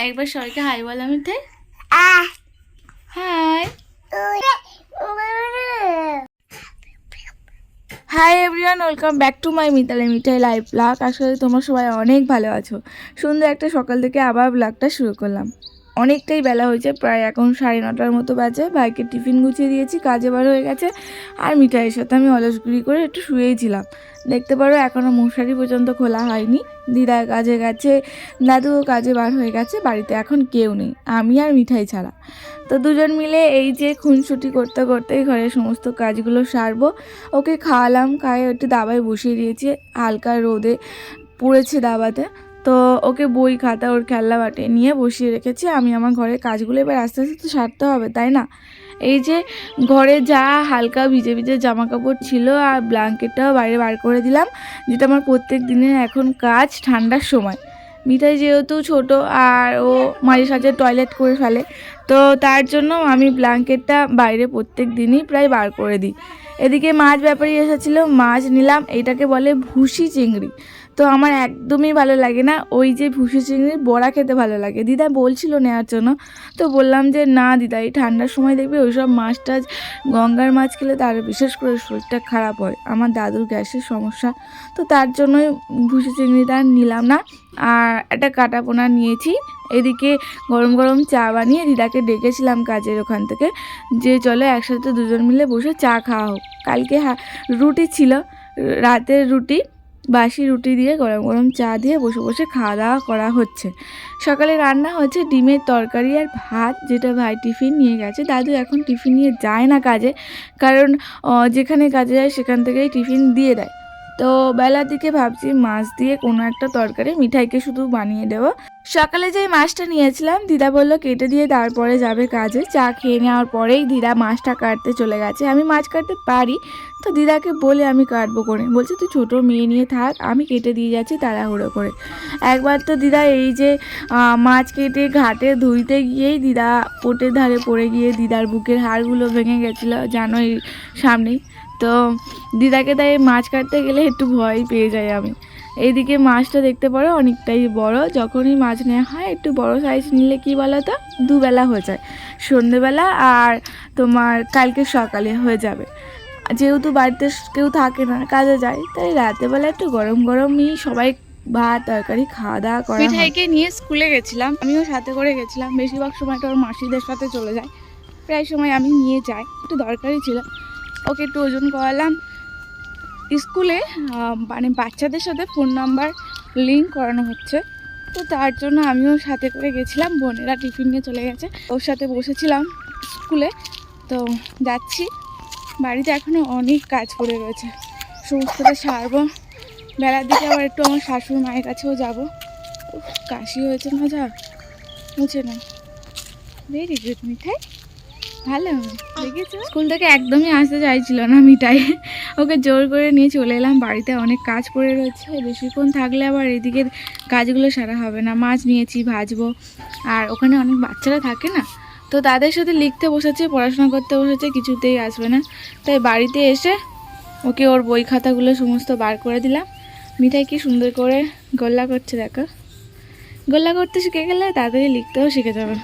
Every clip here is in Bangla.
একবার সবাইকে হাই বল Mithai. Hi hi everyone, welcome back to my Mitali Mithai live blog. আসলে তোমরা সবাই অনেক ভালো আছো। সুন্দর একটা সকাল থেকে আবার ব্লগটা শুরু করলাম। অনেকটাই বেলা হয়েছে, প্রায় এখন 9:30 মতো বাজে। ভাইকে টিফিন গুছিয়ে দিয়েছি, কাজে বার হয়ে গেছে। আর মিঠাইয়ের সাথে আমি অলসগুড়ি করে একটু শুয়েই ছিলাম। দেখতে পারো এখনও মশারি পর্যন্ত খোলা হয়নি। দিদা কাজে গেছে, দাদুও কাজে বার হয়ে গেছে। বাড়িতে এখন কেউ নেই, আমি আর মিঠাই ছাড়া। তো দুজন মিলে এই যে খুনসুটি করতে করতেই ঘরের সমস্ত কাজগুলো সারবো। ওকে খাওয়ালাম, খাইয়ে একটু দাবায় বসিয়ে দিয়েছি, হালকা রোদে পুড়েছে দাবাতে। তো ওকে বই খাতা ওর খেলনা বাটে নিয়ে বসিয়ে রেখেছি। আমি আমার ঘরের কাজগুলো এবার আস্তে আস্তে তো সারতে হবে, তাই না? এই যে ঘরে যা হালকা ভিজে ভিজে জামা কাপড় ছিল আর ব্ল্যাঙ্কেটটাও বাইরে বার করে দিলাম, যেটা আমার প্রত্যেক দিনের এখন কাজ ঠান্ডার সময়। মিঠাই যেহেতু ছোট আর ও মাঝে সাঝে টয়লেট করে ফেলে, তো তার জন্য আমি ব্ল্যাঙ্কেটটা বাইরে প্রত্যেক দিনই প্রায় বার করে দিই। এদিকে মাছ ব্যাপারী এসেছিলো, মাছ নিলাম। এইটাকে বলে ভুসি চিংড়ি। তো আমার একদমই ভালো লাগে না ওই যে ভুসি চিংড়ির বড়া খেতে ভালো লাগে। দিদা বলছিল নেওয়ার জন্য, তো বললাম যে না দিদা, এই ঠান্ডার সময় দেখবে ওইসব মাছ টাছ গঙ্গার মাছ খেলে তার বিশেষ করে শরীরটা খারাপ হয়। আমার দাদুর গ্যাসের সমস্যা, তো তার জন্যই ভুসি চিংড়িটা নিলাম না। আর একটা কাটা পোনা নিয়েছি। এদিকে গরম গরম চা বানিয়ে দিদাকে ডেকেছিলাম কাজের ওখান থেকে, যে চলো একসাথে দুজন মিলে বসে চা খাওয়া হোক। কালকে রুটি ছিল, রাতের রুটি, বাসি রুটি দিয়ে গরম গরম চা দিয়ে বসে বসে খাওয়া দাওয়া করা হচ্ছে। সকালে রান্না হচ্ছে ডিমের তরকারি আর ভাত, যেটা ভাই টিফিন নিয়ে গেছে। দাদু এখন টিফিন নিয়ে যায় না কাজে, কারণ যেখানে কাজে যায় সেখান থেকেই টিফিন দিয়ে দেয়। তো বেলার দিকে ভাবছি মাছ দিয়ে কোনো একটা তরকারি মিঠাইকে শুধু বানিয়ে দেবো। সকালে যেই মাছটা নিয়েছিলাম দিদা বললো কেটে দিয়ে তারপরে যাবে কাজে। চা খেয়ে নেওয়ার পরেই দিদা মাছটা কাটতে চলে গেছে। আমি মাছ কাটতে পারি, তো দিদাকে বলে আমি কাটবো করে, বলছে তুই ছোটো মেয়ে নিয়ে থাক, আমি কেটে দিয়ে যাচ্ছি তাড়াহুড়ো করে। একবার তো দিদা এই যে মাছ কেটে ঘাটে ধুইতে গিয়েই দিদা পোটের ধারে পড়ে গিয়ে দিদার বুকের হাড়গুলো ভেঙে গেছিলো, জানো, এই সামনেই। তো দিদাকে তাই মাছ কাটতে গেলে একটু ভয় পেয়ে যাই আমি। এইদিকে মাছটা দেখতে পারো অনেকটাই বড়। যখনই মাছ নেওয়া হয় একটু বড় সাইজ নিলে কি বলো তো, দুবেলা হয়ে যায়, সন্ধেবেলা আর তোমার কালকে সকালে হয়ে যাবে। যেহেতু বাড়িতে কেউ থাকে না, কাজে যায়, তাই রাতেরবেলা একটু গরম গরমই সবাই ভাত তরকারি খাওয়া দাওয়া করা। মিঠাইকে নিয়ে স্কুলে গেছিলাম, আমিও সাথে করে গেছিলাম। বেশিরভাগ সময়টা ওর মাসিদের সাথে চলে যায়, প্রায় সময় আমি নিয়ে যাই, একটু দরকারই ছিল। ওকে একটু ওজন করালাম। স্কুলে মানে বাচ্চাদের সাথে ফোন নাম্বার লিঙ্ক করানো হচ্ছে, তো তার জন্য আমিও সাথে করে গেছিলাম। বোনেরা টিফিন নিয়ে চলে গেছে, ওর সাথে বসেছিলাম স্কুলে। তো যাচ্ছি, বাড়িতে এখনও অনেক কাজ করে রয়েছে, সমস্তটা সারবো। বেলার দিকে আবার একটু আমার শাশুড়ি মায়ের কাছেও যাবো। কাশি হয়েছে না, যা মুছে না। ভেরি গুড মিঠাই, ভালো দেখেছো। স্কুল থেকে একদমই আসতে চাইছিল না মিঠাই, ওকে জোর করে নিয়ে চলে এলাম। বাড়িতে অনেক কাজ পড়ে রয়েছে, বেশিক্ষণ থাকলে আবার এদিকে কাজগুলো সারা হবে না। মাছ নিয়েছি ভাজবো, আর ওখানে অনেক বাচ্চারা থাকে না, তো তাদের সাথে লিখতে বসেছে, পড়াশোনা করতে বসেছে, কিছুতেই আসবে না। তাই বাড়িতে এসে ওকে ওর বই খাতাগুলো সমস্ত বার করে দিলাম। মিঠাই কি সুন্দর করে গোল্লা করছে দেখো। গোল্লা করতে শিখে গেলে তাড়াতাড়ি লিখতেও শিখে যাবে।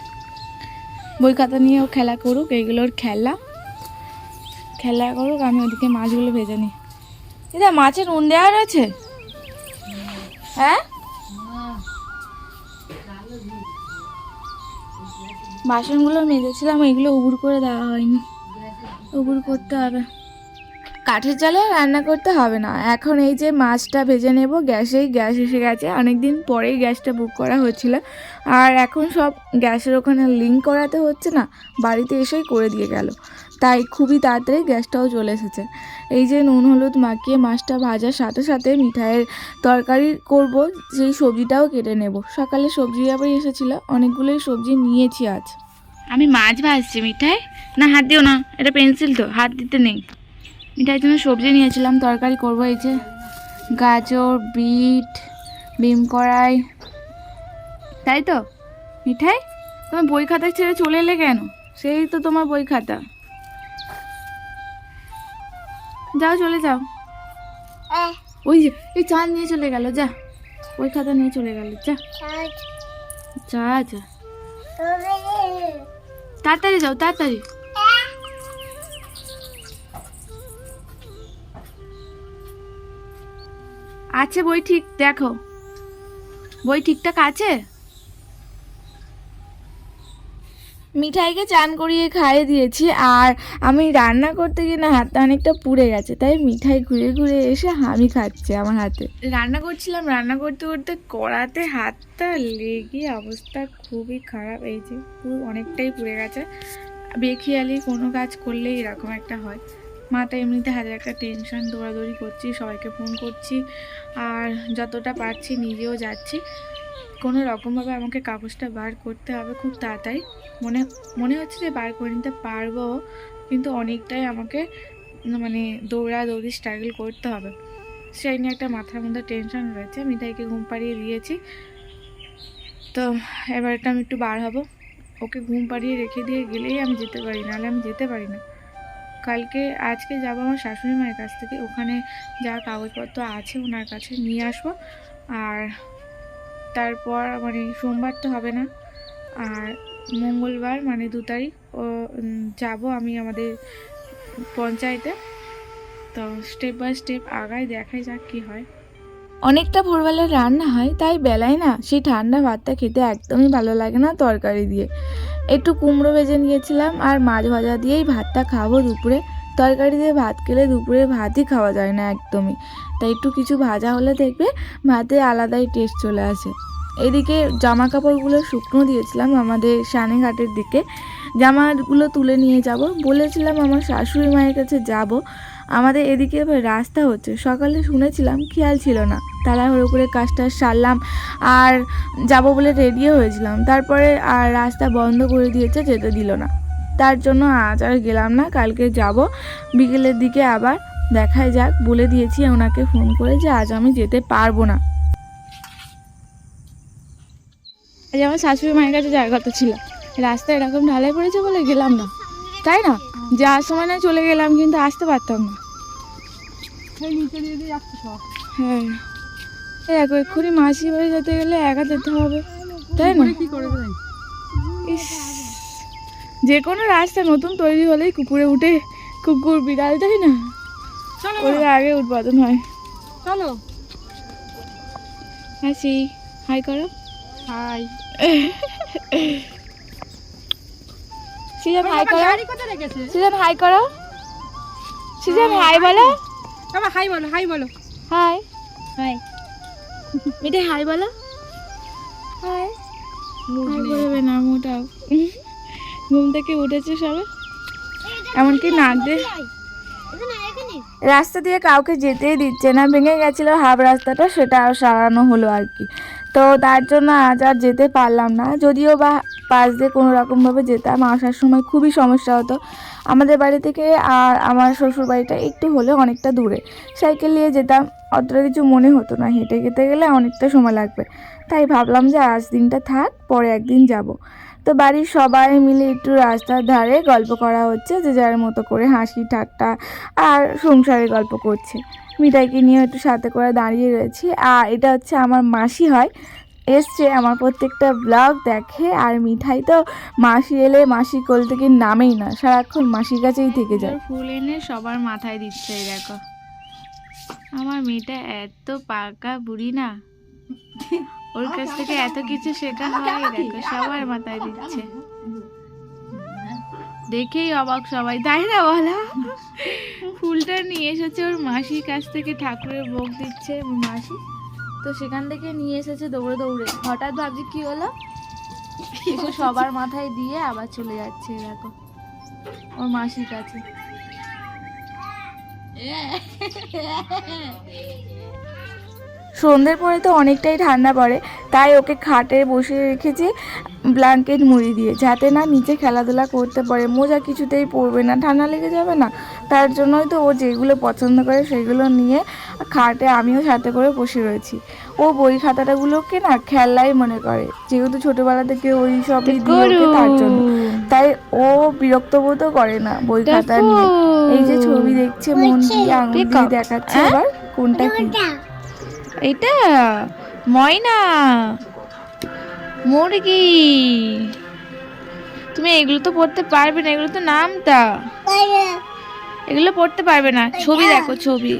বই খাতা নিয়েও খেলা করুক, এইগুলোর খেলা করুক, আমি ওদিকে মাছগুলো ভেজে নিই। এটা মাছের নুন দেওয়া রয়েছে? হ্যাঁ, বাসনগুলো মেজেছিলাম, এগুলো উবুর করে দেওয়া হয়নি, উবুর করতে হবে। কাঠের জালে রান্না করতে হবে না এখন। এই যে মাছটা ভেজে নেব, গ্যাস এসে গেছে। অনেক দিন পরেই গ্যাসটা বুক করা হচ্ছিল, আর এখন সব গ্যাসের ওখানে লিঙ্ক করাতে হচ্ছে না, বাড়িতে এসেই করে দিয়ে গেল, তাই খুবই তাড়াতাড়ি গ্যাসটাও চলে এসেছে। এই যে নুন হলুদ মাখিয়ে মাছটা ভাজার সাথে সাথে মিঠাইয়ের তরকারি করব, সেই সবজিটাও কেটে নেব। সকালে সবজি আবার এসেছিলো, অনেকগুলোই সবজি নিয়েছি আজ। আমি মাছ ভাজছি মিঠাই, না হাত দিও না, এটা পেন্সিল তো, হাত দিতে নেই। মিঠাইয়ের জন্য সবজি নিয়েছিলাম, তরকারি করবো। এই যে গাজর, বিট, বিম কড়াই, তাই তো মিঠাই? তোমার বই খাতা ছেড়ে চলে এলে কেন? সেই তো তোমার বই খাতা, যাও চলে যাও। ওই যে এই চাঁদ নিয়ে চলে গেল, যা বই খাতা নিয়ে চলে গেল, যা যা যা, তাড়াতাড়ি যাও তাড়াতাড়ি। আছে বই ঠিক, দেখো বই ঠিকঠাক আছে। মিঠাইকে চান করিয়ে খাইয়ে দিয়েছি, আর আমি রান্না করতে গিয়ে না হাতটা অনেকটা পুড়ে গেছে, তাই মিঠাই ঘুরে ঘুরে এসে আমি খাচ্ছে আমার হাতে। রান্না করছিলাম, রান্না করতে করতে কড়াতে হাতটা লেগে অবস্থা খুবই খারাপ। এই যে পুরো অনেকটাই পুড়ে গেছে। বেখিয়ালি কোনো কাজ করলেই এরকম একটা হয়। মাথা এমনিতে হাজার একটা টেনশন, দৌড়াদৌড়ি করছি, সবাইকে ফোন করছি, আর যতটা পারছি নিজেও যাচ্ছি। কোনো রকমভাবে আমাকে কাগজটা বার করতে হবে খুব তাড়াতাড়ি। মনে হচ্ছে যে বার করে নিতে পারবো, কিন্তু অনেকটাই আমাকে মানে দৌড়াদৌড়ি স্ট্রাগল করতে হবে। সেই নিয়ে একটা মাথার মধ্যে টেনশন রয়েছে। মিঠাইকে ঘুম পাড়িয়ে দিয়েছি, তো এবার এটা আমি একটু বার হব। ওকে ঘুম পাড়িয়ে রেখে দিয়ে গেলেই আমি যেতে পারি, নাহলে আমি যেতে পারি না। আজকে যাবো আমার শাশুড়ি মায়ের কাছ থেকে, ওখানে যা কাগজপত্র আছে ওনার কাছে নিয়ে আসবো। আর তারপর মানে সোমবার তো হবে না, আর মঙ্গলবার মানে 2 তারিখ যাব আমি আমাদের পঞ্চায়েতে। তো স্টেপ বাই স্টেপ আগাই, দেখাই যাক কী হয়। অনেকটা ভোরবেলা রান্না হয়, তাই বেলায় না সেই ঠান্ডা ভাতটা খেতে একদমই ভালো লাগে না তরকারি দিয়ে। একটু কুমড়ো ভেজে নিয়েছিলাম, আর মাছ ভাজা দিয়েই ভাতটা খাবো দুপুরে। তরকারি দিয়ে ভাত খেলে দুপুরে ভাতই খাওয়া যায় না একদমই, তাই একটু কিছু ভাজা হলে দেখবে ভাতে আলাদাই টেস্ট চলে আসে। এদিকে জামা কাপড়গুলো শুকনো দিয়েছিলাম আমাদের সানেঘাটের দিকে, জামাগুলো তুলে নিয়ে যাব বলেছিলাম আমার শাশুড়ি মায়ের কাছে যাব। আমাদের এদিকে এবার রাস্তা হচ্ছে, সকালে শুনেছিলাম, খেয়াল ছিল না, তাড়াহুড়ো করে কাজটা সারলাম আর যাব বলে রেডিও হয়েছিলাম। তারপরে আর রাস্তা বন্ধ করে দিয়েছে, যেতে দিল না। তার জন্য আজ আর গেলাম না, কালকে যাব বিকেলের দিকে আবার। দেখাই যাক, বলে দিয়েছি ওনাকে ফোন করে যে আজ আমি যেতে পারবো না। আজ আমার শাশুড়ি মায়ের কাছে যাওয়ার কথা ছিল, রাস্তা এরকম ঢালাই পড়েছে বলে গেলাম না, তাই না? যাওয়ার সময় না চলে গেলাম, কিন্তু আসতে পারতাম না। হ্যাঁ, দেখো এক্ষুনি মাসি বাড়ি যেতে গেলে একা যেতে হবে, তাই না? ইস, যে কোনো রাস্তা নতুন তৈরি হলেই কুকুরে উঠে, কুকুর বিড়াল, তাই না? ওদের আগে উৎপাদন হয়। চলো হাসি, হাই করো। হাই সিজন, হাই করো। সিজন হাই করো, সিজন হাই বলো। হাই বলো, হাই বলো, হাই হাই। মিঠাই হাই বলো, হাই। বলবে না, মোটাও ঘুম থেকে উঠেছে সবে, এমনকি নাক দিয়ে। রাস্তা দিয়ে কাউকে যেতেই দিচ্ছে না, ভেঙে গেছিলো হাফ রাস্তাটা, সেটা আর সারানো হলো আর কি। তো তার জন্য আজ আর যেতে পারলাম না, যদিও বা পাশ দিয়ে কোনো রকমভাবে যেতাম। আসার সময় খুবই সমস্যা হতো। আমাদের বাড়ি থেকে আর আমার শ্বশুর বাড়িটা একটু হলেও অনেকটা দূরে, সাইকেল নিয়ে যেতাম, অতটা কিছু মনে হতো না। হেঁটে যেতে গেলে অনেকটা সময় লাগবে, তাই ভাবলাম যে আজ দিনটা থাক, পরে একদিন যাব। তো বাড়ির সবাই মিলে একটু রাস্তার ধারে গল্প করা হচ্ছে, যে যার মতো করে হাসি ঠাট্টা আর সংসারের গল্প করছে। মিঠাইকে নিয়ে একটু সাথে করে দাঁড়িয়ে রয়েছি। আর এটা হচ্ছে আমার মাসি হয়, এসছে, আমার প্রত্যেকটা ব্লগ দেখে। আর মিঠাই তো মাসি এলে মাসি কোল থেকে নামেই না, সারাক্ষণ মাসির কাছেই থেকে যায়। ফুল এনে সবার মাথায় দিচ্ছে, দেখো আমার মেয়েটা এত পাকা বুড়ি না, ওর কাছ থেকে এত কিছু শেখা হয়। দেখো সবার মাথায় দিচ্ছে, দেখেই অবাক সবাই, তাই না বলো? ফুলটা নিয়ে এসেছে ওর মাসির কাছ থেকে, ঠাকুরের ভোগ দিচ্ছে মাসি, তো সেখান থেকে নিয়ে এসেছে দৌড়ে দৌড়ে। হঠাৎ ভাবছি কি হলো, এসে সবার মাথায় দিয়ে আবার চলে যাচ্ছে, দেখো ওর মাসির কাছে। সন্ধ্যের পরে তো অনেকটাই ঠান্ডা পড়ে, তাই ওকে খাটে বসিয়ে রেখেছি ব্ল্যাঙ্কেট মুড়ি দিয়ে, যাতে না নিচে খেলাধুলা করতে পারে। মোজা কিছুতেই পরবে না, ঠান্ডা লেগে যাবে না, তার জন্যই তো ও যেগুলো পছন্দ করে সেগুলো নিয়ে খাটে আমিও সাথে করে বসে রয়েছি। ও বই খাতাটাগুলোকে না খেললাই মনে করে, যেহেতু ছোটোবেলা থেকে ওই সবই দিয়ে ওকে, তার জন্য। তাই ও বিরক্ত বোধও করে না বই খাতা নিয়ে। এই যে ছবি দেখছে, মন দিয়ে আঙুল দিয়ে দেখাচ্ছে এবার কোনটা কি। এটা ময়না, মুরগি। তুমি এগুলো তো পড়তে পারবে না, এগুলো তো নামটা, এগুলো পড়তে পারবে না। ছবি দেখো ছবি।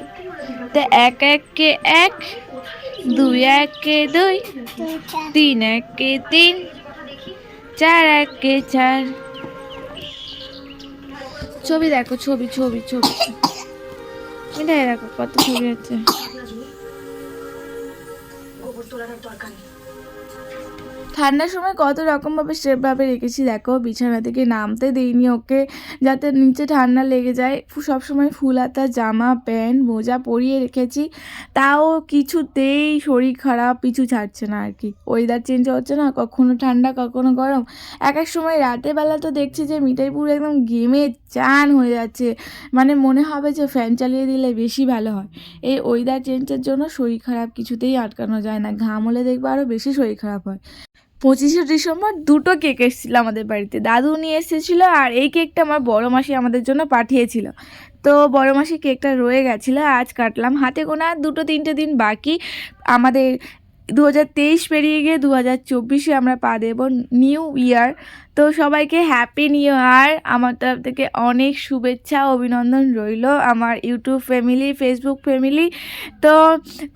তো এক একে এক, দুই একে দুই, তিন একে তিন, চার একে চার। ছবি দেখো, ছবি ছবি ছবি। এটাই দেখো কত ছবি আছে। ঠান্ডার সময় কত রকমভাবে সেভাবে রেখেছি দেখো। বিছানা থেকে নামতে দিইনি ওকে, যাতে নিচে ঠান্ডা লেগে যায়। সবসময় ফুল হাতা জামা প্যান্ট মোজা পরিয়ে রেখেছি, তাও কিছুতেই শরীর খারাপ পিছু ছাড়ছে না আর কি। ওয়েদার চেঞ্জ হচ্ছে না, কখনো ঠান্ডা কখনো গরম। এক এক সময় রাতের বেলা তো দেখছি যে মিঠাই পুরো একদম ঘেমে চান হয়ে যাচ্ছে, মানে মনে হবে যে ফ্যান চালিয়ে দিলে বেশি ভালো হয়। এই ওয়েদার চেঞ্জের জন্য শরীর খারাপ কিছুতেই আটকানো যায় না, ঘাম হলে দেখবে আরও বেশি শরীর খারাপ হয়। 25শে ডিসেম্বর দুটো কেক এসেছিলো আমাদের বাড়িতে, দাদু নিয়ে এসেছিলো, আর এই কেকটা আমার বড় মাসি আমাদের জন্য পাঠিয়েছিল। তো বড় মাসি কেকটা রয়ে গেছিলো, আজ কাটলাম। হাতে গোনা 2-3টে দিন বাকি আমাদের 2023 পেরিয়ে গিয়ে 2024-এ আমরা পা দেবো, নিউ ইয়ার। তো সবাইকে হ্যাপি নিউ ইয়ার আমার তরফ থেকে অনেক শুভেচ্ছা অভিনন্দন রইল, আমার ইউটিউব ফ্যামিলি ফেসবুক ফ্যামিলি। তো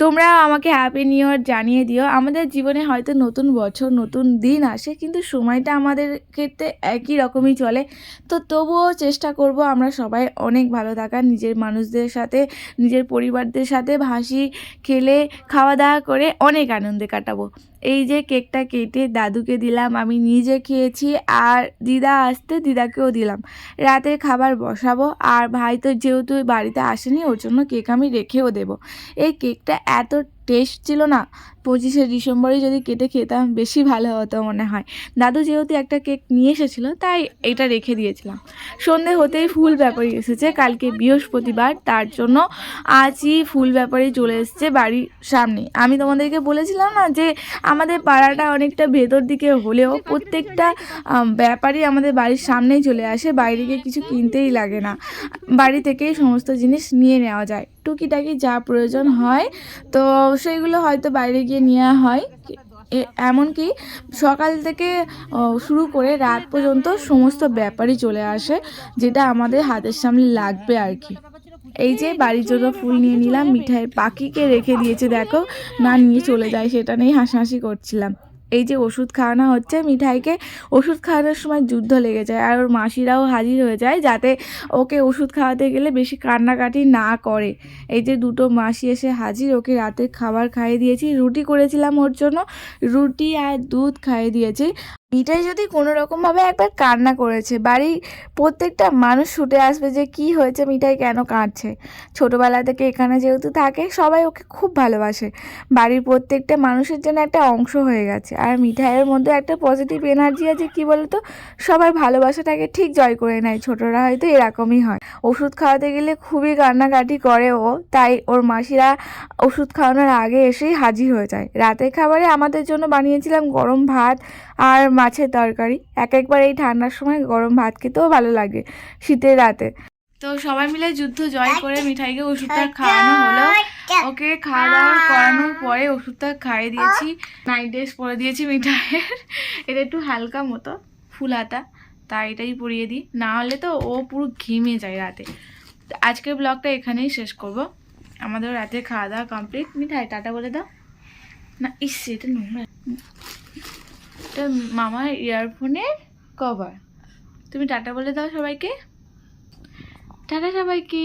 তোমরা আমাকে হ্যাপি নিউ ইয়ার জানিয়ে দিও। আমাদের জীবনে হয়তো নতুন বছর নতুন দিন আসে, কিন্তু সময়টা আমাদের ক্ষেত্রে একই রকমই চলে। তো তবুও চেষ্টা করব আমরা সবাই অনেক ভালো থাকার, নিজের মানুষদের সাথে নিজের পরিবারদের সাথে হাসি খেলে খাওয়া দাওয়া করে অনেক আনন্দে কাটাবো। এই যে কেকটা কেটে দাদুকে দিলাম, আমি নিজে খেয়েছি, আর দিদা আসতে দিদাকেও দিলাম। রাতের খাবার বসাবো, আর ভাই তো যেহেতু বাড়িতে আসেনি ওর জন্য কেক আমি রেখেও দেবো। এই কেকটা এত টেস্ট ছিল না, 25শে ডিসেম্বরে যদি কেটে খেতাম বেশি ভালো হতো মনে হয়। দাদু যেহেতু একটা কেক নিয়ে এসেছিলো তাই এটা রেখে দিয়েছিলাম। সন্ধে হতেই ফুল ব্যাপারী এসেছে, কালকে বৃহস্পতিবার, তার জন্য আজই ফুল ব্যাপারী চলে এসেছে বাড়ির সামনে। আমি তোমাদেরকে বলেছিলাম না যে আমাদের পাড়াটা অনেকটা ভেতর দিকে হলেও প্রত্যেকটা ব্যাপারী আমাদের বাড়ির সামনেই চলে আসে, বাইরে গিয়ে কিছু কিনতেই লাগে না, বাড়ি থেকেই সমস্ত জিনিস নিয়ে নেওয়া যায়। টুকিটাকি যা প্রয়োজন হয় তো সেইগুলো হয়তো বাইরে গিয়ে নেওয়া হয়। এমনকি সকাল থেকে শুরু করে রাত পর্যন্ত সমস্ত ব্যাপারই চলে আসে, যেটা আমাদের হাতের সামনে লাগবে আর কি। এই যে বাড়ির জন্য ফুল নিয়ে নিলাম, মিঠাইয়ের পাখিকে রেখে দিয়েছে দেখো, না নিয়ে চলে যায় সেটা নিয়েই হাসাহাসি করছিলাম। এই যে ওষুধ খাওয়ানো হচ্ছে মিঠাইকে, ওষুধ খাওয়ানোর সময় যুদ্ধ লেগে যায়, আর ওর মাসিরাও হাজির হয়ে যায় যাতে ওকে ওষুধ খাওয়াতে গেলে বেশি কান্নাকাটি না করে। এই যে দুটো মাসি এসে হাজির, ওকে রাতের খাবার খাইয়ে দিয়েছি, রুটি করেছিলাম ওর জন্য, রুটি আর দুধ খাইয়ে দিয়েছি। মিঠাই যদি কোনো রকমভাবে একবার কান্না করেছে, বাড়ির প্রত্যেকটা মানুষ ছুটে আসবে যে কি হয়েছে, মিঠাই কেন কাঁদছে। ছোটোবেলা থেকে এখানে যেহেতু থাকে সবাই ওকে খুব ভালোবাসে, বাড়ির প্রত্যেকটা মানুষের জন্য একটা অংশ হয়ে গেছে। আর মিঠাইয়ের মধ্যে একটা পজিটিভ এনার্জি আছে, কি বলতো, সবাই ভালোবাসাটাকে ঠিক জয় করে নেয়। ছোটরা হয়তো এরকমই হয়। ওষুধ খাওয়াতে গেলে খুবই কান্নাকাটি করে ও, তাই ওর মাসিরা ওষুধ খাওয়ানোর আগে এসেই হাজির হয়ে যায়। রাতের খাবারে আমাদের জন্য বানিয়েছিলাম গরম ভাত আর মাছের তরকারি। একবার এই ঠান্ডার সময় গরম ভাত খেতেও ভালো লাগে শীতের রাতে। তো সবাই মিলে যুদ্ধ জয় করে মিঠাইকে ওষুধটা খাওয়ানো হলো। ওকে খাওয়া দাওয়া করানোর পরে ওষুধটা খাইয়ে দিয়েছি, নাইট ড্রেস পরে দিয়েছি মিঠাইয়ের, এটা একটু হালকা মতো ফুল হাতা, তাই এটাই পরিয়ে দিই, না হলে তো ও পুরো ঘেমে যায় রাতে। আজকের ব্লগটা এখানেই শেষ করব। আমাদের রাতে খাওয়া দাওয়া কমপ্লিট। মিঠাই টাটা বলে দাও না। ইস, এটা নোংরা, এটা মামার ইয়ারফোনের কভার। তুমি টাটা বলে দাও সবাইকে, টাটা সবাইকে।